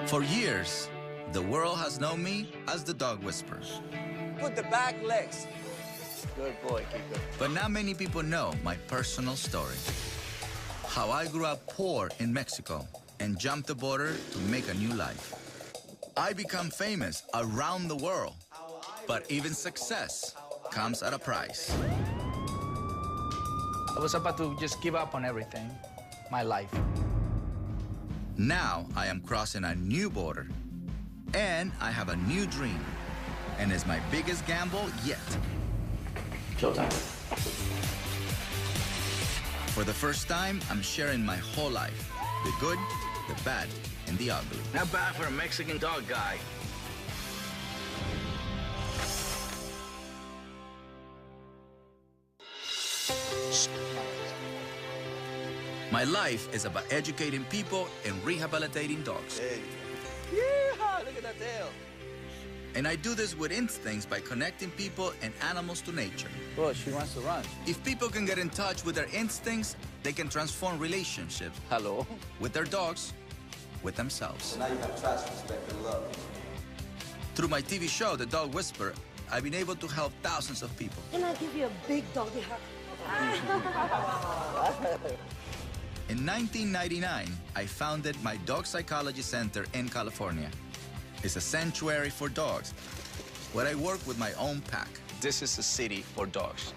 For years, the world has known me as the dog whisperer. Put the back legs. Good boy, Kiko. But not many people know my personal story. How I grew up poor in Mexico and jumped the border to make a new life. I become famous around the world, but even success comes at a price. I was about to just give up on everything, my life. Now I am crossing a new border, and I have a new dream, and it's my biggest gamble yet. Showtime. For the first time, I'm sharing my whole life, the good, the bad, and the ugly. Not bad for a Mexican dog guy. My life is about educating people and rehabilitating dogs. Hey. Yeehaw, look at that tail. And I do this with instincts by connecting people and animals to nature. Oh, she wants to run. If people can get in touch with their instincts, they can transform relationships. Hello. With their dogs, with themselves. So now you have trust, respect, and love. Through my TV show, The Dog Whisperer, I've been able to help thousands of people. Can I give you a big doggy hug? In 1999, I founded my Dog Psychology Center in California. It's a sanctuary for dogs, where I work with my own pack. This is a city for dogs.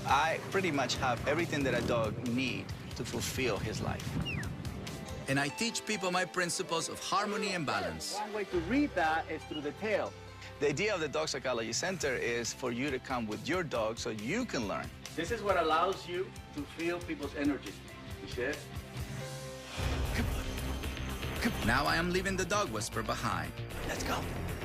I pretty much have everything that a dog needs to fulfill his life. And I teach people my principles of harmony and balance. One way to read that is through the tail. The idea of the Dog Psychology Center is for you to come with your dog so you can learn. This is what allows you to feel people's energy. You see it? Now I am leaving the dog whisperer behind. Let's go.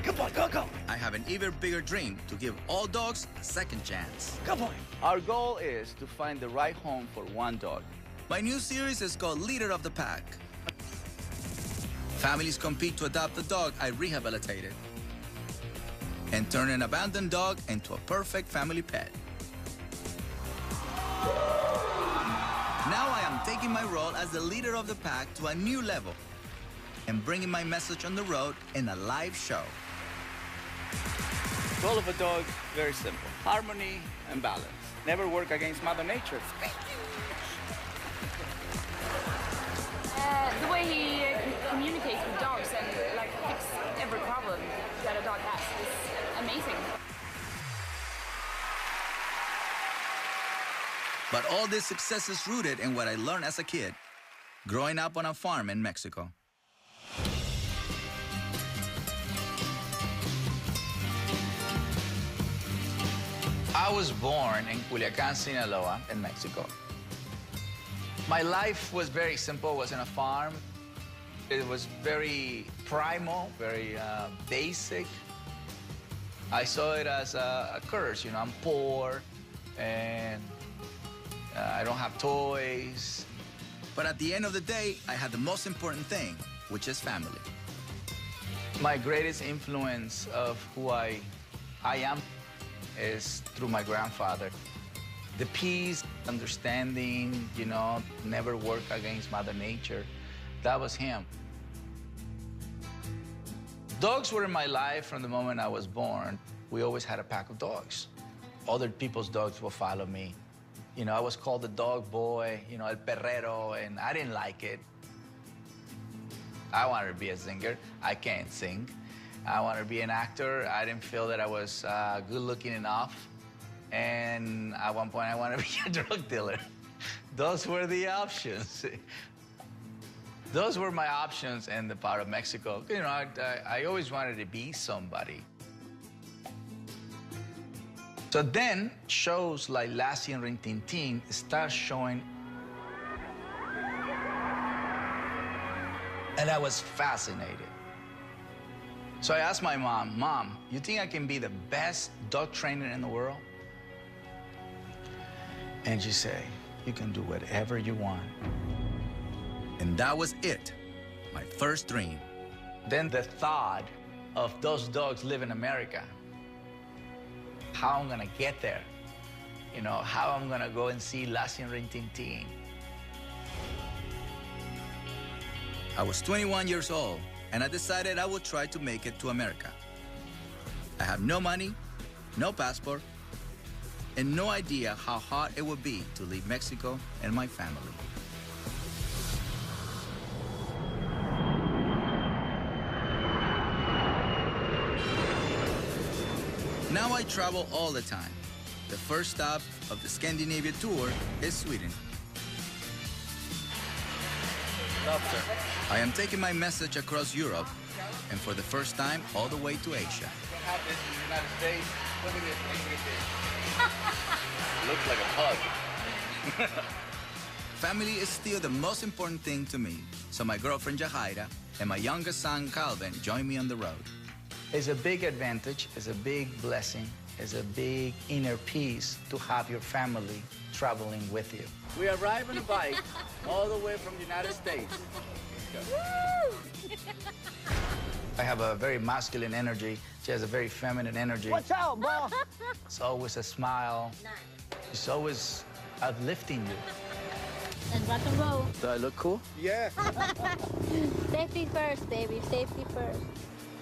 Come on, go, go. I have an even bigger dream to give all dogs a second chance. Come on. Our goal is to find the right home for one dog. My new series is called Leader of the Pack. Families compete to adopt a dog I rehabilitated and turn an abandoned dog into a perfect family pet. Now I am taking my role as the leader of the pack to a new level and bringing my message on the road in a live show. The goal of a dog, very simple. Harmony and balance. Never work against Mother Nature. The way he communicates with dogs and fix every problem that a dog has is amazing. But all this success is rooted in what I learned as a kid, growing up on a farm in Mexico. I was born in Culiacan, Sinaloa, in Mexico. My life was very simple. It was in a farm. It was very primal, very basic. I saw it as a curse. You know, I'm poor, and I don't have toys. But at the end of the day, I had the most important thing, which is family. My greatest influence of who I am is through my grandfather. The peace, understanding, you know, never work against Mother Nature. That was him. Dogs were in my life from the moment I was born. We always had a pack of dogs. Other people's dogs will follow me. You know, I was called the dog boy, you know, el perrero, and I didn't like it. I wanted to be a singer. I can't sing. I wanted to be an actor. I didn't feel that I was good-looking enough. And at one point, I wanted to be a drug dealer. Those were the options. Those were my options in the part of Mexico. You know, I always wanted to be somebody. So then, shows like Lassie and Rin Tin Tin start showing. And I was fascinated. So I asked my mom, Mom, you think I can be the best dog trainer in the world? And she said, you can do whatever you want. And that was it, my first dream. Then the thought of those dogs live in America, how I'm gonna get there, you know, how I'm gonna go and see Lassie and Rin Tin Tin. I was 21 years old, and I decided I would try to make it to America. I have no money, no passport, and no idea how hard it would be to leave Mexico and my family. Now I travel all the time. The first stop of the Scandinavia tour is Sweden. Lobster. I am taking my message across Europe, and for the first time, all the way to Asia. What happens in the United States? Look at this. Looks like a pug. Family is still the most important thing to me, so my girlfriend Jahaira and my youngest son Calvin join me on the road. It's a big advantage, it's a big blessing, it's a big inner peace to have your family traveling with you. We arrive on a bike all the way from the United States. I have a very masculine energy. She has a very feminine energy. Watch out, bro! It's always a smile. It's always uplifting you. And rock and roll. Do I look cool? Yeah. Safety first, baby. Safety first.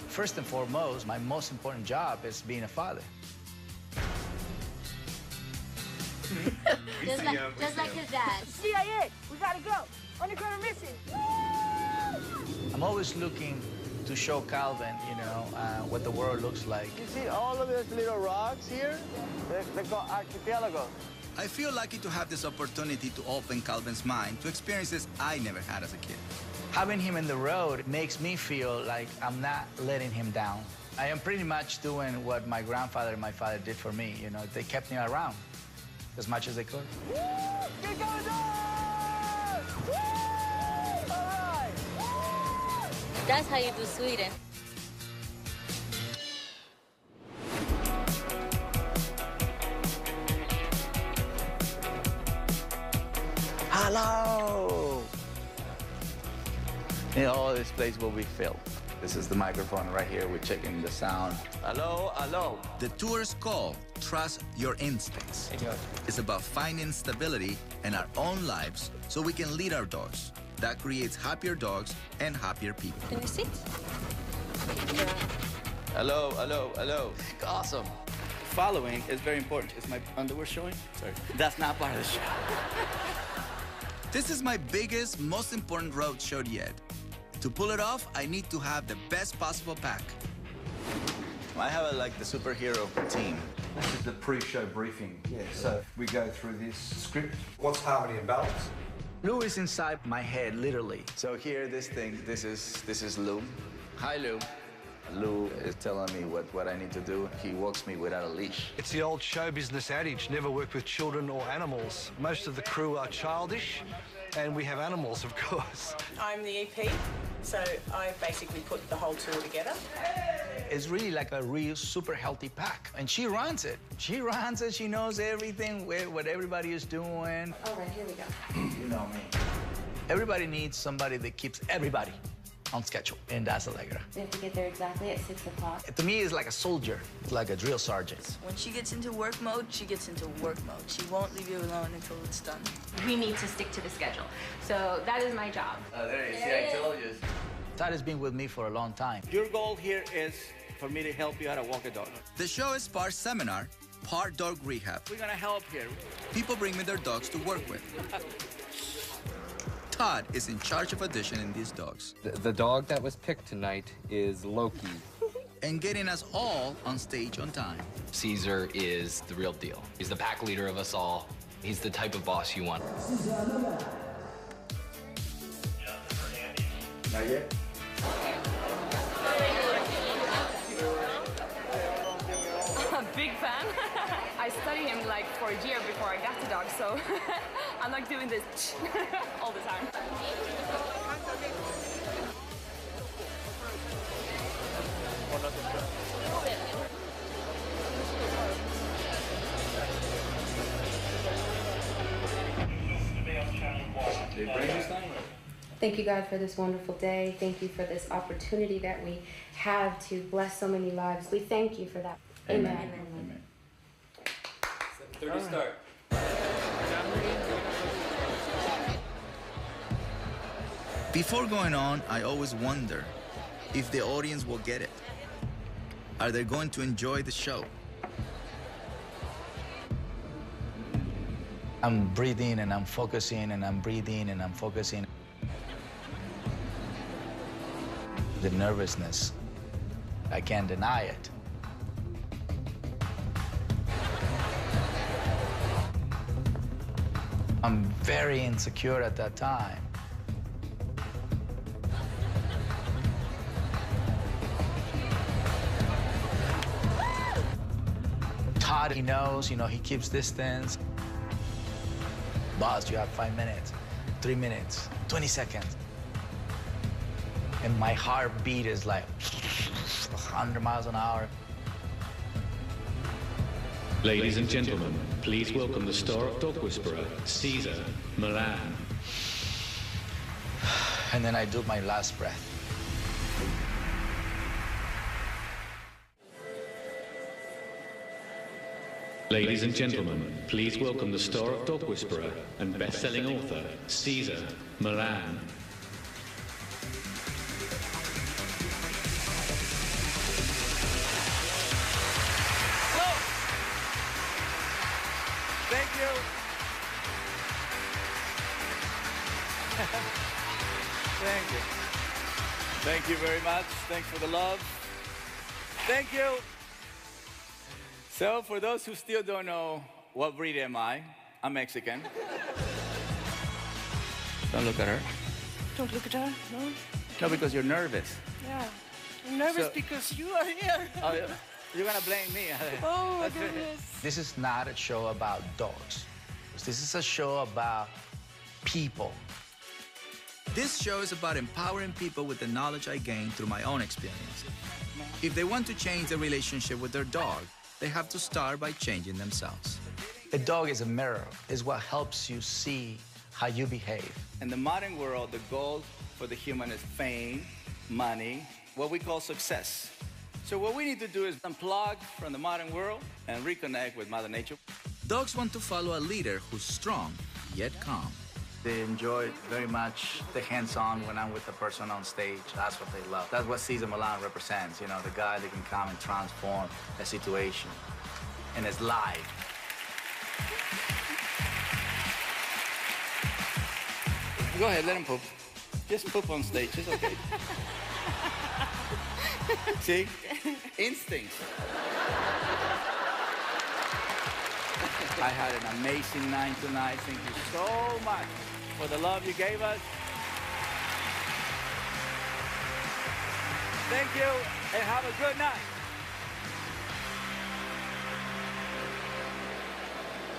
First and foremost, my most important job is being a father. Just like his dad. CIA, we gotta go. Undercover mission. I'm always looking to show Calvin, you know, what the world looks like. You see all of these little rocks here? They're called archipelagos. I feel lucky to have this opportunity to open Calvin's mind to experiences I never had as a kid. Having him in the road makes me feel like I'm not letting him down. I am pretty much doing what my grandfather and my father did for me. You know, they kept me around as much as they could. Get going on! All right! That's how you do Sweden. Hello! And all this place will be filled. This is the microphone right here. We're checking the sound. Hello, hello. The tour's called Trust Your Instincts. It's about finding stability in our own lives so we can lead our dogs. That creates happier dogs and happier people. Can you sit? Hello, hello, hello. Awesome. Following is very important. Is my underwear showing? Sorry. That's not part of the show. This is my biggest, most important road show yet. To pull it off, I need to have the best possible pack. I have like the superhero team. This is the pre-show briefing. Yeah, so we go through this script. What's harmony and balance? Lou is inside my head, literally. So here, this thing, this is Lou. Hi, Lou. Lou is telling me what I need to do. He walks me without a leash. It's the old show business adage, never work with children or animals. Most of the crew are childish, and we have animals, of course. I'm the EP, so I basically put the whole tour together. It's really like a real super healthy pack, and she runs it. She runs it, she knows everything, what everybody is doing. All right, here we go. You know me. Everybody needs somebody that keeps everybody on schedule, and that's Allegra. We have to get there exactly at 6 o'clock. To me, it's like a soldier. It's like a drill sergeant. When she gets into work mode, she gets into work mode. She won't leave you alone until it's done. We need to stick to the schedule. So that is my job. Oh, there you see, I told you. Todd has been with me for a long time. Your goal here is for me to help you how to walk a dog. The show is part seminar, part dog rehab. We're gonna help here. People bring me their dogs to work with. Todd is in charge of auditioning these dogs. The dog that was picked tonight is Loki. And getting us all on stage on time. Cesar is the real deal. He's the pack leader of us all. He's the type of boss you want. Not yet? I'm a big fan. I studied him like for a year before I got the dog, so I'm like doing this all the time. Thank you, God, for this wonderful day. Thank you for this opportunity that we have to bless so many lives. We thank you for that. Amen. Amen. 30 start. Before going on, I always wonder if the audience will get it. Are they going to enjoy the show? I'm breathing and I'm focusing and I'm breathing and I'm focusing. The nervousness, I can't deny it. I'm very insecure at that time. Todd, he knows, he keeps distance. Boss, you have 5 minutes, 3 minutes, 20 seconds. And my heartbeat is like 100 miles an hour. Ladies and gentlemen, please welcome the star of Dog Whisperer, Cesar Millan. And then I do my last breath. Ladies and gentlemen, please welcome the star of Dog Whisperer and best-selling author, Cesar Millan. Thank you. Thank you. Thank you very much. Thanks for the love. Thank you. So, for those who still don't know what breed am I, I'm Mexican. Don't look at her. Don't look at her, no? No, because you're nervous. Yeah. I'm nervous because you are here. Oh, you're gonna blame me. Oh, my goodness. This is not a show about dogs. This is a show about people. This show is about empowering people with the knowledge I gained through my own experience. If they want to change their relationship with their dog, they have to start by changing themselves. A dog is a mirror. It's what helps you see how you behave. In the modern world, the goal for the human is fame, money, what we call success. So what we need to do is unplug from the modern world and reconnect with Mother Nature. Dogs want to follow a leader who's strong, yet calm. They enjoy very much the hands-on when I'm with the person on stage. That's what they love. That's what Cesar Millan represents, the guy that can come and transform a situation. And it's live. Go ahead, let him poop. Just poop on stage, it's okay. See? Instincts. I had an amazing night tonight. Thank you so much for the love you gave us. Thank you, and have a good night.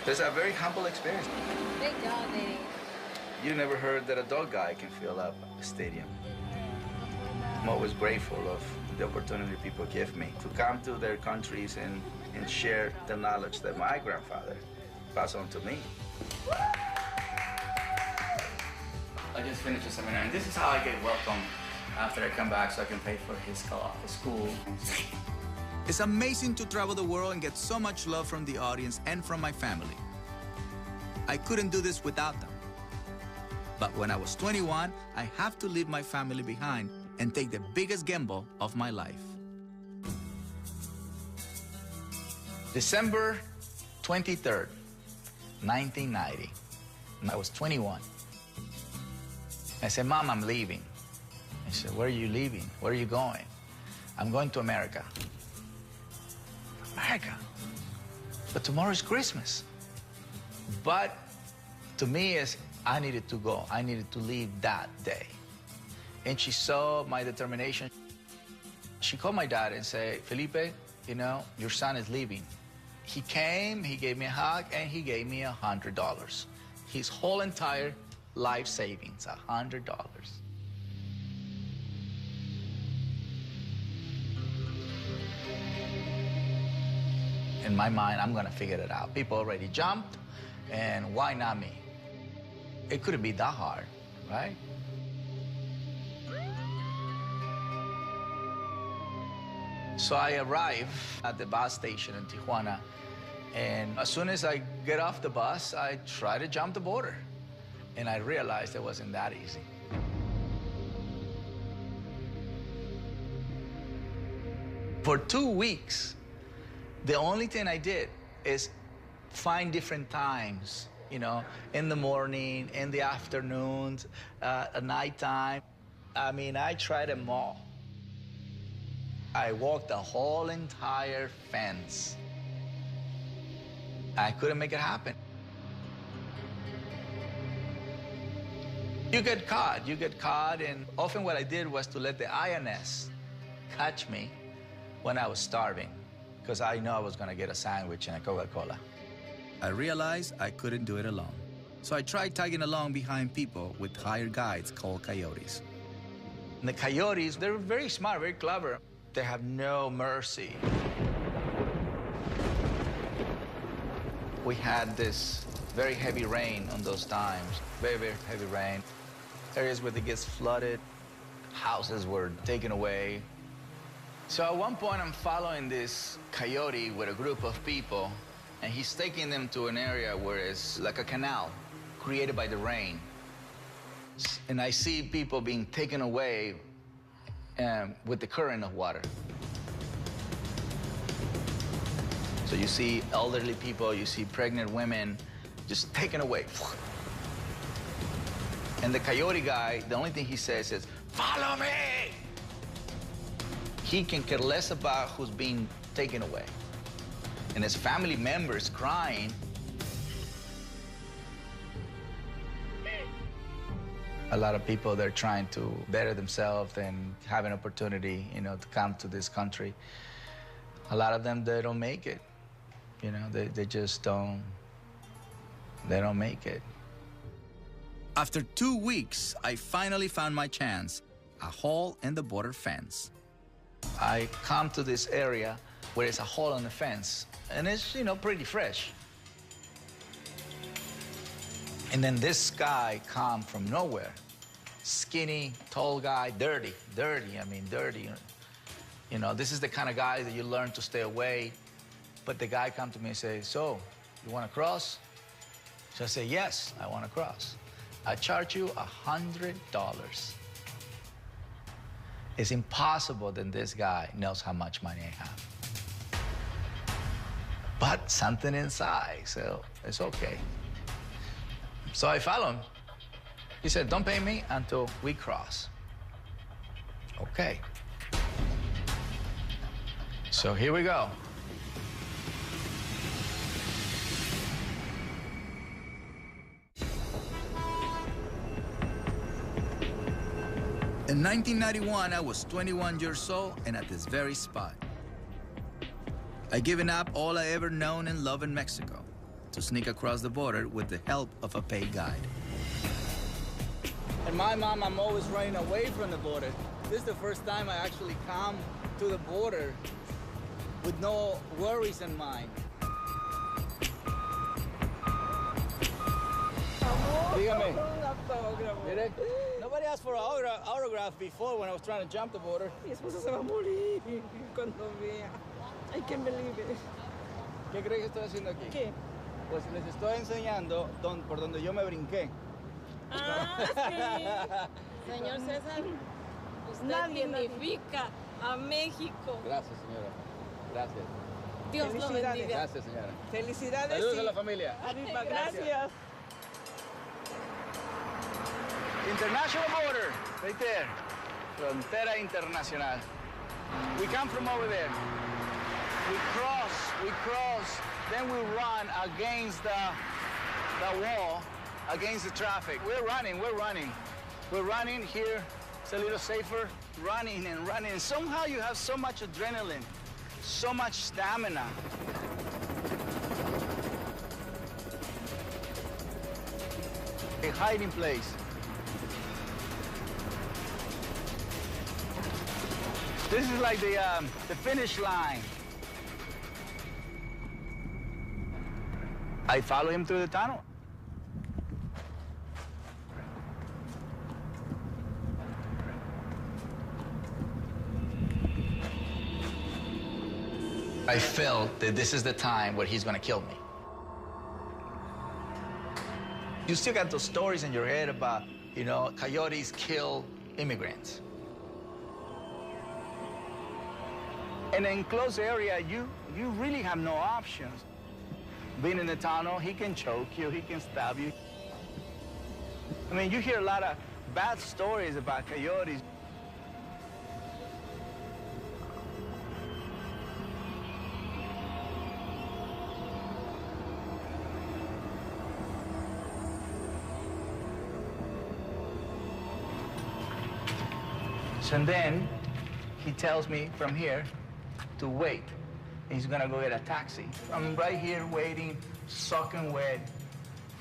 It's a very humble experience. Great job, lady. You never heard that a dog guy can fill up a stadium. I'm always grateful of the opportunity people give me to come to their countries and share the knowledge that my grandfather passed on to me. I just finished a seminar, and this is how I get welcome after I come back so I can pay for his school. It's amazing to travel the world and get so much love from the audience and from my family. I couldn't do this without them. But when I was 21, I have to leave my family behind and take the biggest gamble of my life. December 23rd, 1990. I was 21. I said, Mom, I'm leaving. I said, where are you leaving? Where are you going? I'm going to America. America? But tomorrow's Christmas. But to me, I needed to go. I needed to leave that day. And she saw my determination. She called my dad and said, Felipe, your son is leaving. He came, he gave me a hug, and he gave me $100. His whole entire life savings, $100. In my mind, I'm gonna figure it out. People already jumped, and why not me? It couldn't be that hard, right? So I arrive at the bus station in Tijuana, and as soon as I get off the bus, I try to jump the border. And I realized it wasn't that easy. For 2 weeks, the only thing I did is find different times, you know, in the morning, in the afternoons, at nighttime. I mean, I tried them all. I walked the whole entire fence. I couldn't make it happen. You get caught, and often what I did was to let the INS catch me when I was starving, because I know I was gonna get a sandwich and a Coca-Cola. I realized I couldn't do it alone. So I tried tagging along behind people with hired guides called coyotes. And the coyotes, they're very smart, very clever. They have no mercy. We had this very heavy rain on those times, very, very heavy rain. Areas where it gets flooded, houses were taken away. So at one point, I'm following this coyote with a group of people, and he's taking them to an area where it's like a canal created by the rain. And I see people being taken away with the current of water. So you see elderly people, you see pregnant women just taken away. And the coyote guy, the only thing he says is, "Follow me!" He can care less about who's being taken away. And his family members crying. A lot of people, they're trying to better themselves and have an opportunity, you know, to come to this country. A lot of them, they don't make it. You know, they just don't make it. After 2 weeks, I finally found my chance, a hole in the border fence. I come to this area where there's a hole in the fence, and it's, you know, pretty fresh. And then this guy come from nowhere. Skinny, tall guy, dirty, I mean, dirty. You know, this is the kind of guy that you learn to stay away. But the guy come to me and say, "So, you want to cross?" So I say, "Yes, I want to cross. I charge you $100. It's impossible that this guy knows how much money I have. But something inside, so it's okay. So I follow him. He said, "Don't pay me until we cross." Okay. So here we go. In 1991, I was 21 years old and at this very spot. I given up all I ever known and loved in Mexico to sneak across the border with the help of a paid guide. And my mom, I'm always running away from the border. This is the first time I actually come to the border with no worries in mind. Dígame. Mire, nobody asked for an autograph before when I was trying to jump the border. Mi esposa se va a morir cuando vea. I can't believe it. ¿Qué cree que estoy haciendo aquí? ¿Qué? Pues les estoy enseñando por donde yo me brinqué. Ah, sí. Señor César, usted dignifica a México. Gracias, señora. Gracias. Dios lo bendiga. Gracias, señora. Felicidades. Saludos a la familia. Arriba, gracias. International border, right there. Frontera internacional. We come from over there. We cross, then we run against the wall, against the traffic. We're running. We're running here. It's a little safer. Running and running. Somehow you have so much adrenaline, so much stamina. A hiding place. This is like the finish line. I follow him through the tunnel. I felt that this is the time where he's gonna kill me. You still got those stories in your head about, you know, coyotes kill immigrants. In an enclosed area, you really have no options. Being in the tunnel, he can choke you, he can stab you. I mean, you hear a lot of bad stories about coyotes. So then he tells me from here to wait. He's gonna go get a taxi. I'm right here waiting, soaking wet,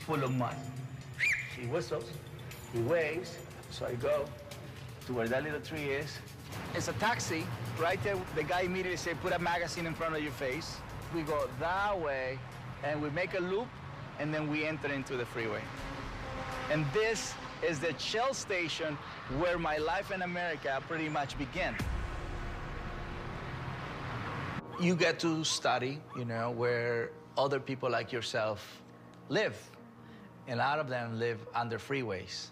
full of mud. He whistles, he waves, so I go to where that little tree is. It's a taxi. Right there, the guy immediately said, put a magazine in front of your face. We go that way, and we make a loop, and then we enter into the freeway. And this is the Shell station where my life in America pretty much began. You get to study, you know, where other people like yourself live. And a lot of them live under freeways.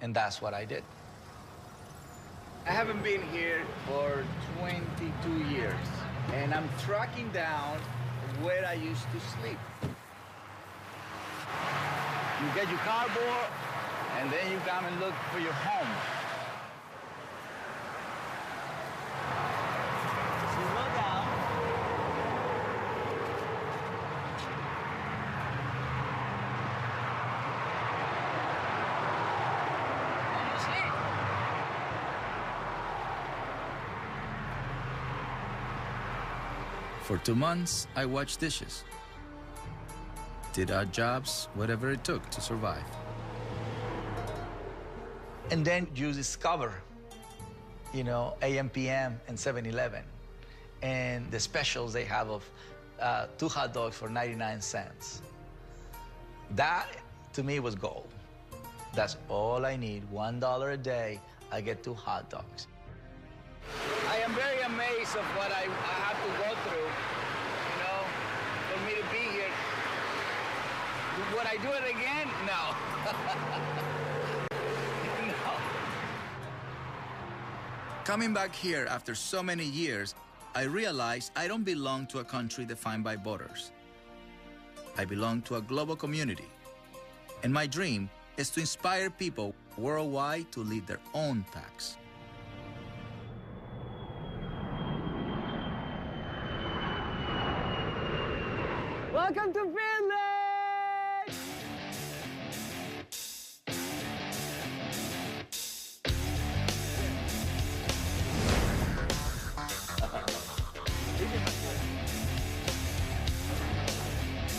And that's what I did. I haven't been here for 22 years. And I'm tracking down where I used to sleep. You get your cardboard, and then you come and look for your home. Slow down. Almost here. For 2 months, I washed dishes. Did odd jobs, whatever it took to survive. And then you discover, you know, AM, PM, and 7-Eleven, and the specials they have of 2 hot dogs for 99 cents. That, to me, was gold. That's all I need, $1 a day, I get 2 hot dogs. I am very amazed of what I have to go through, you know, for me to be here. Would I do it again? No. Coming back here after so many years, I realized I don't belong to a country defined by borders. I belong to a global community. And my dream is to inspire people worldwide to lead their own packs. Welcome to Finland!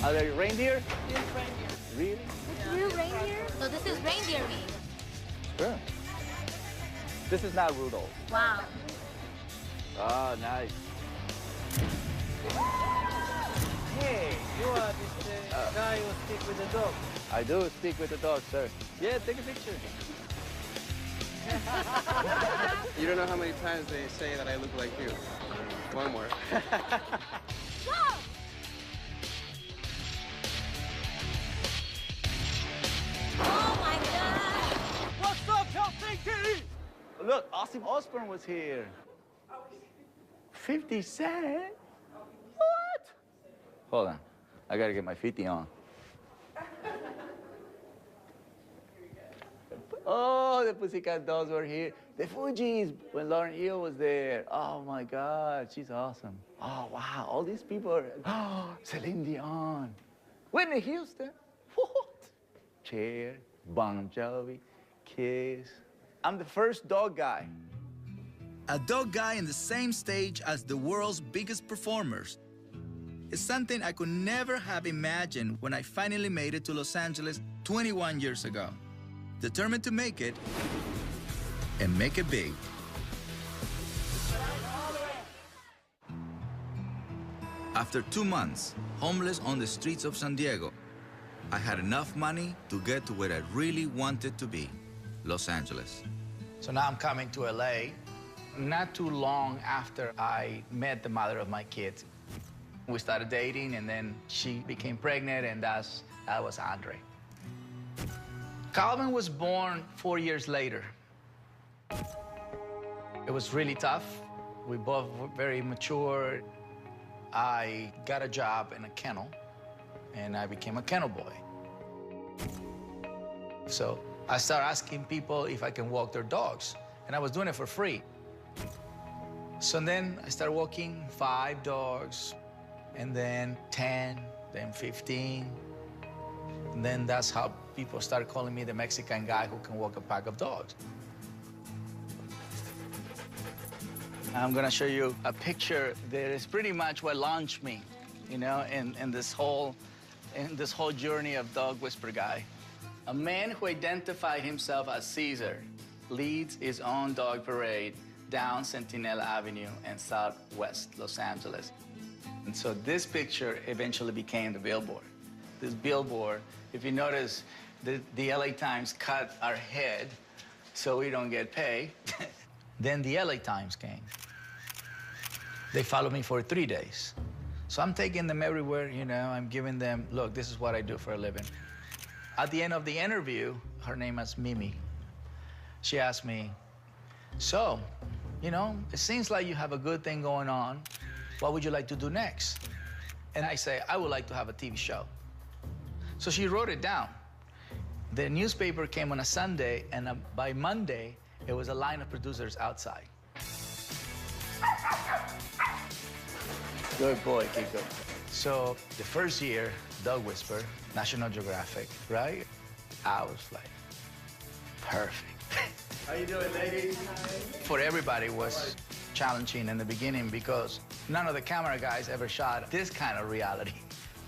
Are there reindeer? Yes, reindeer. Really? It's real reindeer? So this is reindeer meat. Sure. This is not Rudolph. Wow. Oh, nice. Hey, you are this guy who stick with the dog. I do stick with the dog, sir. Yeah, take a picture. You don't know how many times they say that I look like you. One more. Oh my God! What's up, Helsinki? Look, Ozzy Osbourne was here. 50 Cent? What? Hold on. I gotta get my 50 on. Oh, the Pussycat Dolls were here. The Fugees, when Lauryn Hill was there. Oh my God, she's awesome. Oh wow, all these people are, oh, Celine Dion. Whitney Houston, what? Cher, Bon Jovi, Kiss. I'm the first dog guy. A dog guy in the same stage as the world's biggest performers. It's something I could never have imagined when I finally made it to Los Angeles 21 years ago. Determined to make it, and make it big. After 2 months, homeless on the streets of San Diego, I had enough money to get to where I really wanted to be, Los Angeles. So now I'm coming to LA, not too long after I met the mother of my kids. We started dating, and then she became pregnant, and that was Andre. Calvin was born 4 years later. It was really tough. We both were very mature. I got a job in a kennel, and I became a kennel boy. So I started asking people if I can walk their dogs, and I was doing it for free. So then I started walking 5 dogs, and then 10, then 15. And then that's how people started calling me the Mexican guy who can walk a pack of dogs. I'm gonna show you a picture that is pretty much what launched me, you know, in this whole journey of dog whisper guy. A man who identified himself as Cesar leads his own dog parade down Sentinel Avenue in Southwest Los Angeles. And so this picture eventually became the billboard. This billboard, if you notice, the LA Times cut our head so we don't get paid. Then the LA Times came. They followed me for 3 days. So I'm taking them everywhere, you know, I'm giving them, look, this is what I do for a living. At the end of the interview, her name is Mimi. She asked me, so, you know, it seems like you have a good thing going on. What would you like to do next? And I say, I would like to have a TV show. So she wrote it down. The newspaper came on a Sunday, and by Monday, it was a line of producers outside. Good boy, Kiko. So the first year, Dog Whisper, National Geographic, right? I was like, perfect. How you doing, ladies? For everybody, it was challenging in the beginning because none of the camera guys ever shot this kind of reality.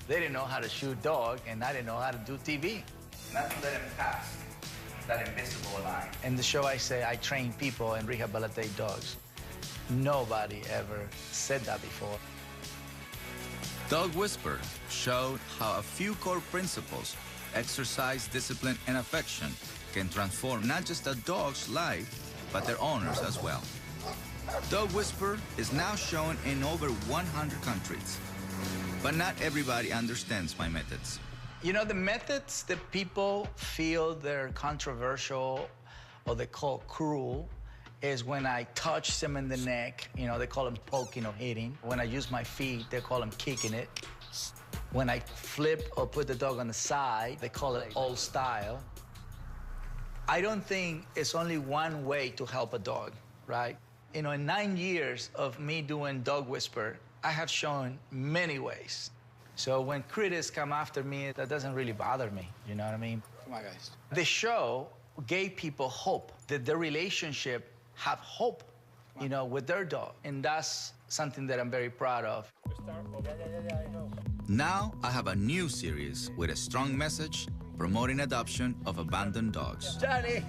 They didn't know how to shoot dog, and I didn't know how to do TV. Not to let him pass that invisible line. In the show, I say I train people and rehabilitate dogs. Nobody ever said that before. Dog Whisper showed how a few core principles, exercise, discipline, and affection, can transform not just a dog's life, but their owners as well. Dog Whisper is now shown in over 100 countries. But not everybody understands my methods. You know, the methods that people feel they're controversial or they call cruel is when I touch them in the neck, you know, they call them poking or hitting. When I use my feet, they call them kicking it. When I flip or put the dog on the side, they call it old style. I don't think it's only one way to help a dog, right? You know, in 9 years of me doing Dog Whisper, I have shown many ways. So when critics come after me, that doesn't really bother me, you know what I mean? Come on, guys. The show gave people hope, that their relationship have hope, you know, with their dog. And that's something that I'm very proud of. Now I have a new series with a strong message promoting adoption of abandoned dogs. Johnny!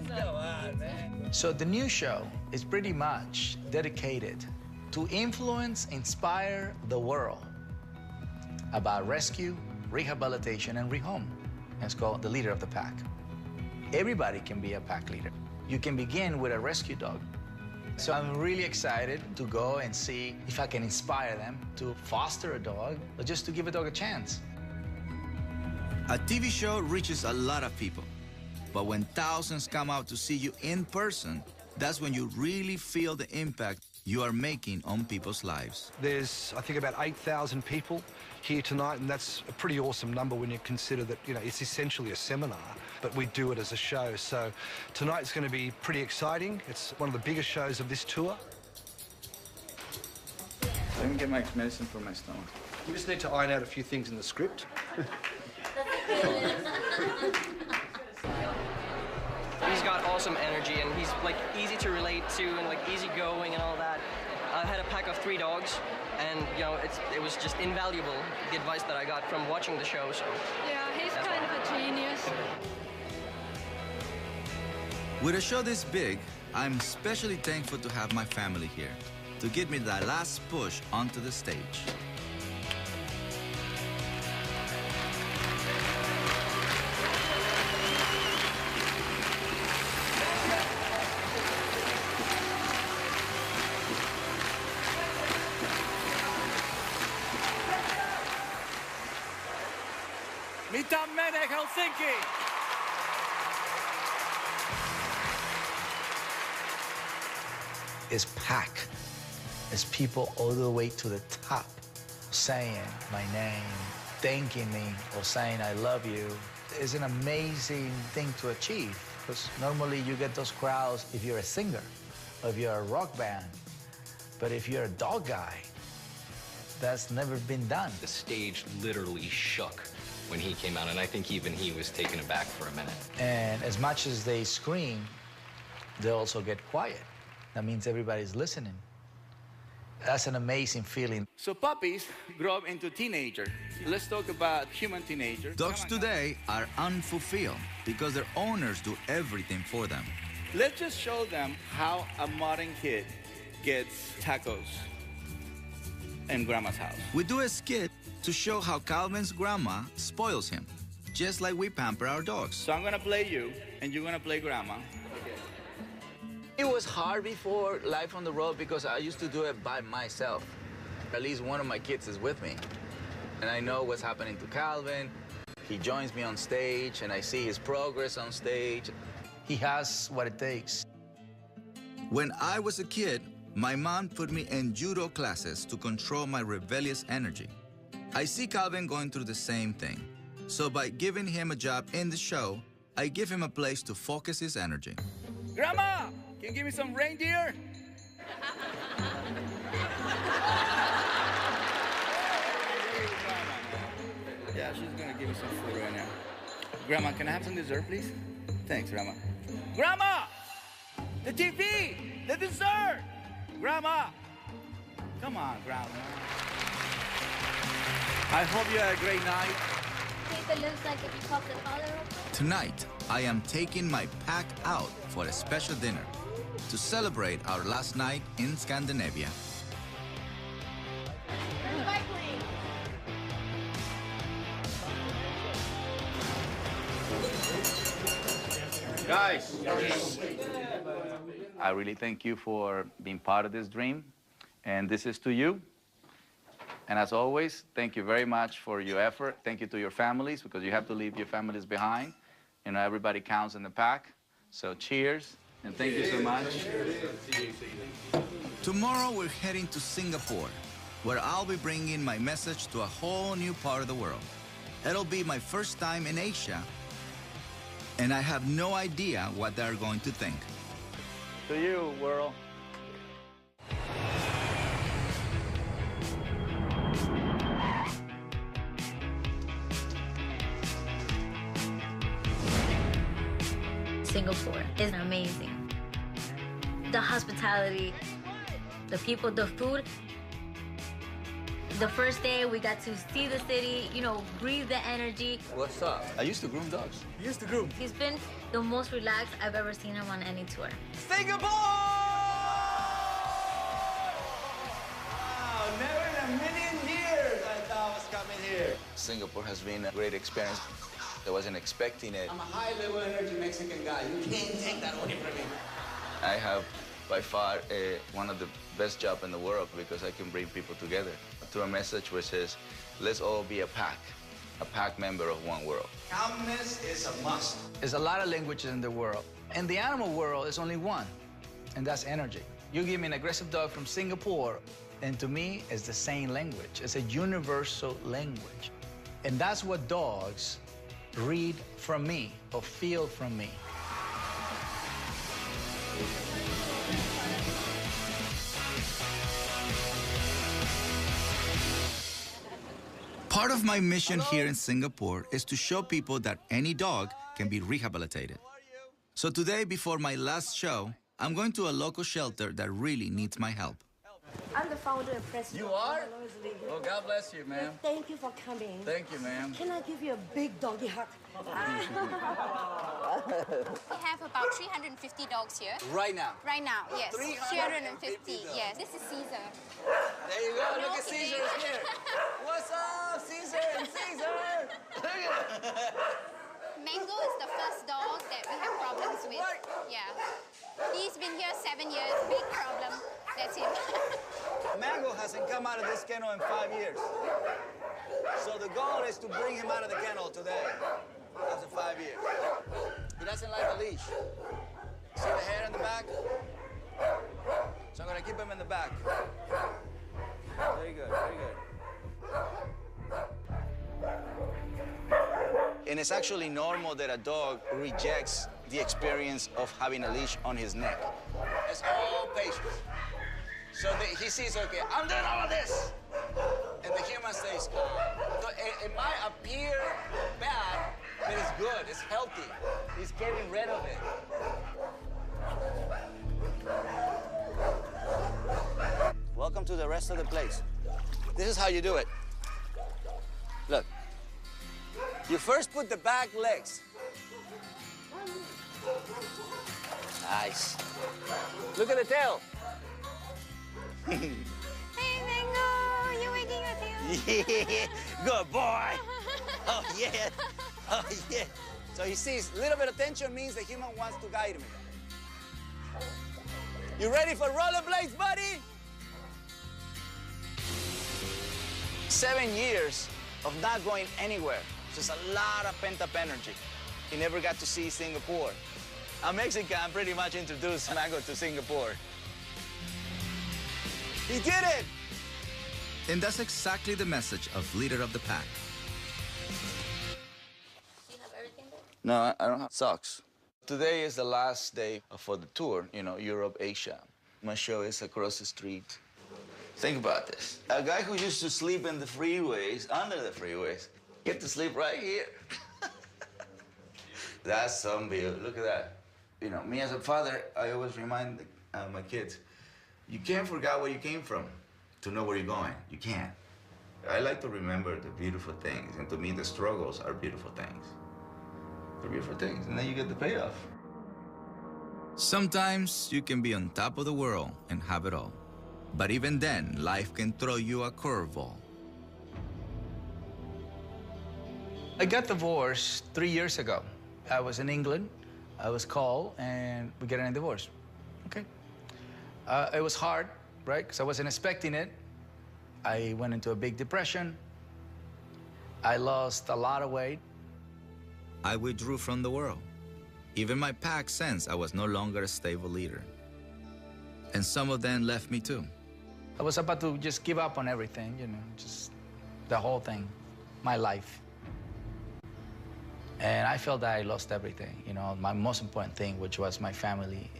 Come on, man. So the new show is pretty much dedicated to influence, inspire the world about rescue, rehabilitation, and rehome. It's called The Leader of the Pack. Everybody can be a pack leader. You can begin with a rescue dog. So I'm really excited to go and see if I can inspire them to foster a dog or just to give a dog a chance. A TV show reaches a lot of people, but when thousands come out to see you in person, that's when you really feel the impact you are making on people's lives. There's, I think, about 8,000 people here tonight, and that's a pretty awesome number when you consider that, you know, it's essentially a seminar, but we do it as a show. So tonight's going to be pretty exciting. It's one of the biggest shows of this tour. Let me get my medicine for my stomach. We just need to iron out a few things in the script. He's got awesome energy, and he's like easy to relate to and like easygoing and all that. I had a pack of 3 dogs, and you know it was just invaluable, the advice that I got from watching the show. So Yeah, he's kind of a genius. With a show this big, I'm especially thankful to have my family here to give me that last push onto the stage. Witam menek Helsinki! Is pack. is people all the way to the top saying my name, thanking me, or saying I love you. It's an amazing thing to achieve, because normally you get those crowds if you're a singer, or if you're a rock band. But if you're a dog guy, that's never been done. The stage literally shook when he came out, and I think even he was taken aback for a minute. And as much as they scream, they also get quiet. That means everybody's listening. That's an amazing feeling. So puppies grow up into teenagers. Let's talk about human teenagers. Dogs today are unfulfilled because their owners do everything for them. Let's just show them how a modern kid gets tacos in grandma's house. We do a skit to show how Calvin's grandma spoils him, just like we pamper our dogs. So I'm gonna play you, and you're gonna play grandma. It was hard before life on the road because I used to do it by myself. At least one of my kids is with me. And I know what's happening to Calvin. He joins me on stage, and I see his progress on stage. He has what it takes. When I was a kid, my mom put me in judo classes to control my rebellious energy. I see Calvin going through the same thing. So by giving him a job in the show, I give him a place to focus his energy. Grandma, can you give me some reindeer? Yeah, she's gonna give me some food right now. Grandma, can I have some dessert, please? Thanks, Grandma. Grandma! The TV! The dessert! Grandma! Come on, Grandma. I hope you had a great night. It looks like if you pop the collar open. Tonight, I am taking my pack out for a special dinner to celebrate our last night in Scandinavia. Guys, I really thank you for being part of this dream, and this is to you. And as always, thank you very much for your effort. Thank you to your families, because you have to leave your families behind. You know, everybody counts in the pack. So cheers, and thank you so much. Tomorrow we're heading to Singapore, where I'll be bringing my message to a whole new part of the world. It'll be my first time in Asia, and I have no idea what they're going to think. To you, world. Singapore is amazing. The hospitality, the people, the food. The first day we got to see the city, you know, breathe the energy. What's up? I used to groom dogs. You used to groom? He's been the most relaxed I've ever seen him on any tour. Singapore! Wow, never in a million years I thought I was coming here. Singapore has been a great experience. I wasn't expecting it. I'm a high-level energy Mexican guy. You can't take that away from me. I have by far one of the best jobs in the world, because I can bring people together through a message which says, let's all be a pack member of one world. Calmness is a must. There's a lot of languages in the world. In the animal world, there's only one, and that's energy. You give me an aggressive dog from Singapore, and to me, it's the same language. It's a universal language. And that's what dogs read from me or feel from me. Part of my mission here in Singapore is to show people that any dog can be rehabilitated. So today, before my last show, I'm going to a local shelter that really needs my help. I'm the founder and president. You are? Oh, God bless you, ma'am. Thank you for coming. Thank you, ma'am. Can I give you a big doggy hug? We have about 350 dogs here. Right now? Right now, yes. 350, yes. This is Cesar. There you go. Look at Cesar is here. What's up, Cesar and Cesar? Mango is the first dog that we have problems with. Yeah. He's been here 7 years. Big problem. That's him. Mango hasn't come out of this kennel in 5 years. So the goal is to bring him out of the kennel today. After 5 years. He doesn't like a leash. See the hair in the back? So I'm gonna keep him in the back. Very good, very good. And it's actually normal that a dog rejects the experience of having a leash on his neck. It's all patience. So he sees, okay, I'm doing all of this. And the human stays calm. So it might appear bad, but it's good, it's healthy. He's getting rid of it. Welcome to the rest of the place. This is how you do it. Look. You first put the back legs. Nice. Look at the tail. Hey, Mango, you're wagging your tail. Yeah, good boy. Oh, yeah. Oh, yeah. So he sees a little bit of tension means the human wants to guide him. You ready for rollerblades, buddy? 7 years of not going anywhere. Just a lot of pent-up energy. He never got to see Singapore. A Mexican pretty much introduced Mango to Singapore. He did it! And that's exactly the message of leader of the pack. Do you have everything there? No, I don't have socks. Today is the last day for the tour, you know, Europe, Asia. My show is across the street. Think about this. A guy who used to sleep in the freeways, under the freeways, get to sleep right here. That's some view. Look at that. You know, me as a father, I always remind my kids, you can't forget where you came from to know where you're going. You can't. I like to remember the beautiful things, and to me, the struggles are beautiful things. They're beautiful things, and then you get the payoff. Sometimes you can be on top of the world and have it all. But even then, life can throw you a curveball. I got divorced 3 years ago. I was in England. I was called, and we got a divorce. Okay. It was hard, right? Because I wasn't expecting it. I went into a big depression. I lost a lot of weight. I withdrew from the world. Even my pack sensed I was no longer a stable leader. And some of them left me too. I was about to just give up on everything, you know, just the whole thing, my life. And I felt that I lost everything, you know, my most important thing, which was my family.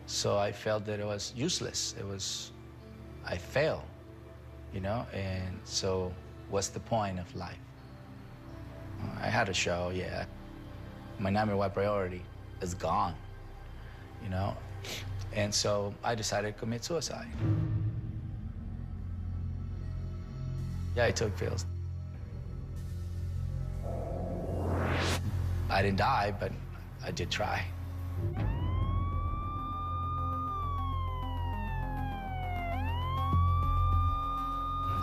So I felt that it was useless. I failed, you know, and so what's the point of life? I had a show, yeah. My number one priority is gone, you know? And so I decided to commit suicide. Yeah, I took pills. I didn't die, but I did try.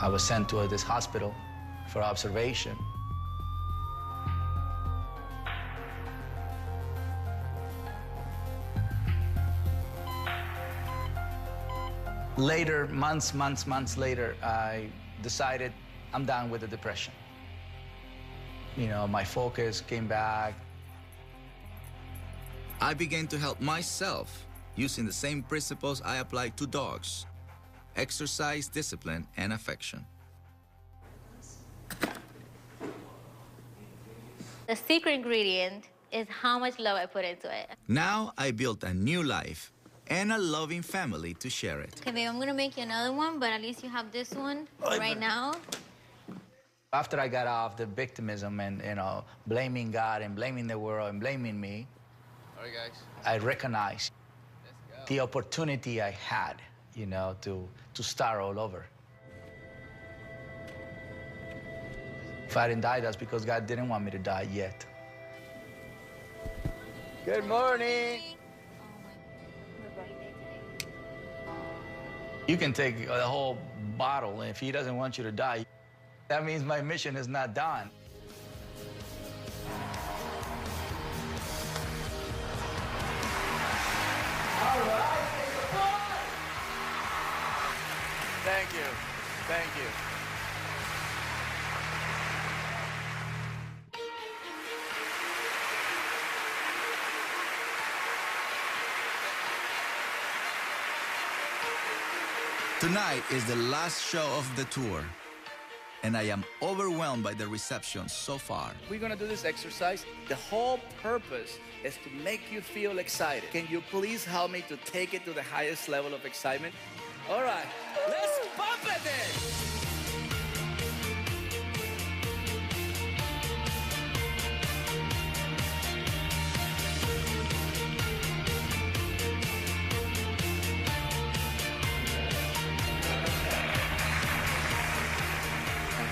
I was sent to this hospital for observation. Later, months later, I decided I'm done with the depression. You know, my focus came back. I began to help myself using the same principles I applied to dogs: exercise, discipline, and affection. The secret ingredient is how much love I put into it. Now I built a new life and a loving family to share it. Okay, babe, I'm gonna make you another one, but at least you have this one right now. After I got off the victimism and, you know, blaming God and blaming the world and blaming me, all right, guys. I recognized the opportunity I had, you know, to start all over. If I didn't die, that's because God didn't want me to die yet. Good morning. You can take the whole bottle, and if he doesn't want you to die, that means my mission is not done. All right, thank you, thank you. Tonight is the last show of the tour, and I am overwhelmed by the reception so far. We're gonna do this exercise. The whole purpose is to make you feel excited. Can you please help me to take it to the highest level of excitement? All right, let's bump it then!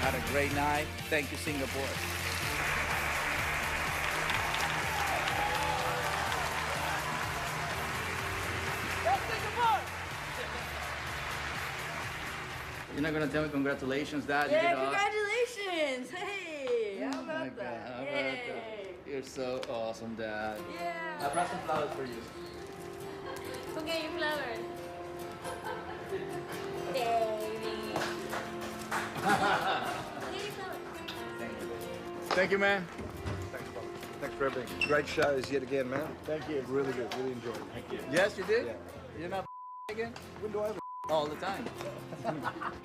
Had a great night. Thank you, Singapore. You're not gonna tell me congratulations, Dad? Yeah, congratulations! Hey, how about that? Yay. You're so awesome, Dad. Yeah. I brought some flowers for you. Go get your flowers. Thank you, man. Thanks, brother. Thanks for everything. Great shows yet again, man. Thank you. Really good. Really enjoyed it. Thank you. Yes, you did? Yeah. You're not again? When do I ever? All the time.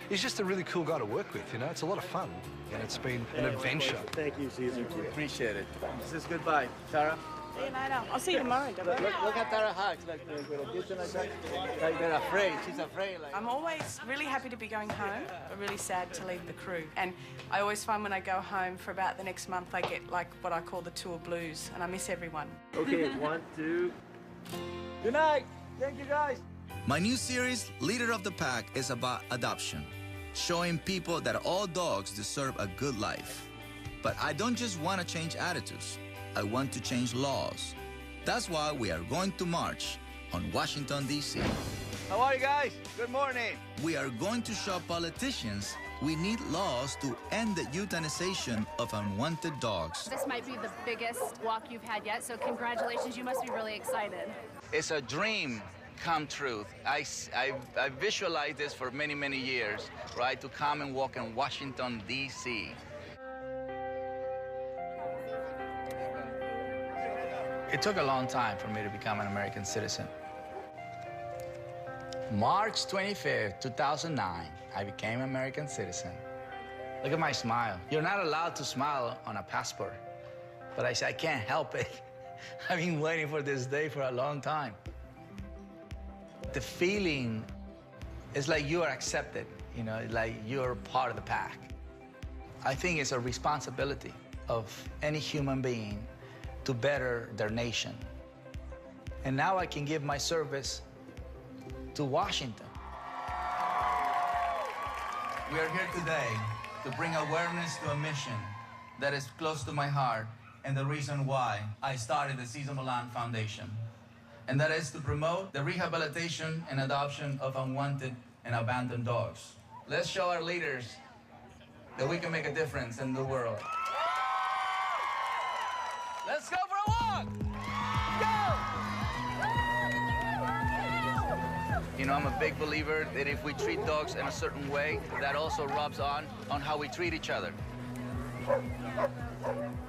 He's just a really cool guy to work with, you know? It's a lot of fun, and it's been an adventure. Thank you, Cesar. Appreciate it. This is goodbye. Tara? See you later. I'll see you tomorrow, Look at Tara hugs, like with a distance like that. Like they're afraid. She's afraid. Like. I'm always really happy to be going home, but really sad to leave the crew. And I always find when I go home for about the next month, I get like what I call the tour blues, and I miss everyone. Okay, 1, 2. Good night. Thank you, guys. My new series, Leader of the Pack, is about adoption, showing people that all dogs deserve a good life. But I don't just want to change attitudes. I want to change laws. That's why we are going to march on Washington, D.C. How are you guys? Good morning. We are going to show politicians we need laws to end the euthanization of unwanted dogs. This might be the biggest walk you've had yet, so congratulations. You must be really excited. It's a dream come true. I visualized this for many, many years, right? To come and walk in Washington, D.C. It took a long time for me to become an American citizen. March 25th, 2009, I became an American citizen. Look at my smile. You're not allowed to smile on a passport. But I said, I can't help it. I've been waiting for this day for a long time. The feeling is like you are accepted, you know, like you're part of the pack. I think it's a responsibility of any human being to better their nation. And now I can give my service to Washington. We are here today to bring awareness to a mission that is close to my heart and the reason why I started the Cesar Millan Foundation. And that is to promote the rehabilitation and adoption of unwanted and abandoned dogs. Let's show our leaders that we can make a difference in the world. Let's go for a walk! Go! You know, I'm a big believer that if we treat dogs in a certain way, that also rubs on how we treat each other.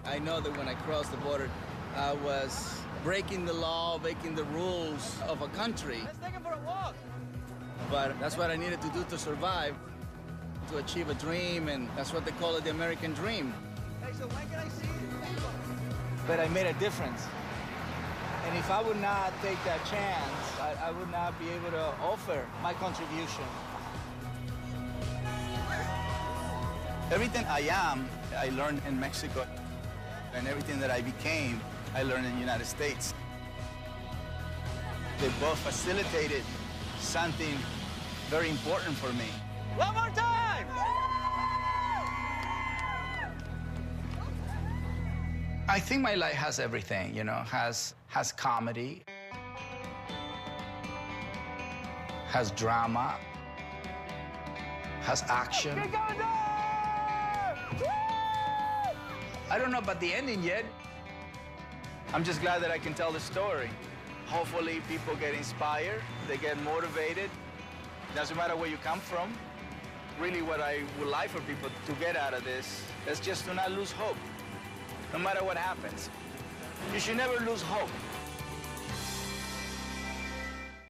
I know that when I crossed the border, I was breaking the law, breaking the rules of a country. Let's take him for a walk. But that's what I needed to do to survive, to achieve a dream, and that's what they call it, the American dream. Hey, so when can I see you? But I made a difference. And if I would not take that chance, I would not be able to offer my contribution. Everything I am, I learned in Mexico. And everything that I became, I learned in the United States. They both facilitated something very important for me. One more time! I think my life has everything, you know, has comedy, has drama, has action. I don't know about the ending yet. I'm just glad that I can tell the story. Hopefully people get inspired, they get motivated. Doesn't matter where you come from. Really what I would like for people to get out of this is just to not lose hope, no matter what happens. You should never lose hope.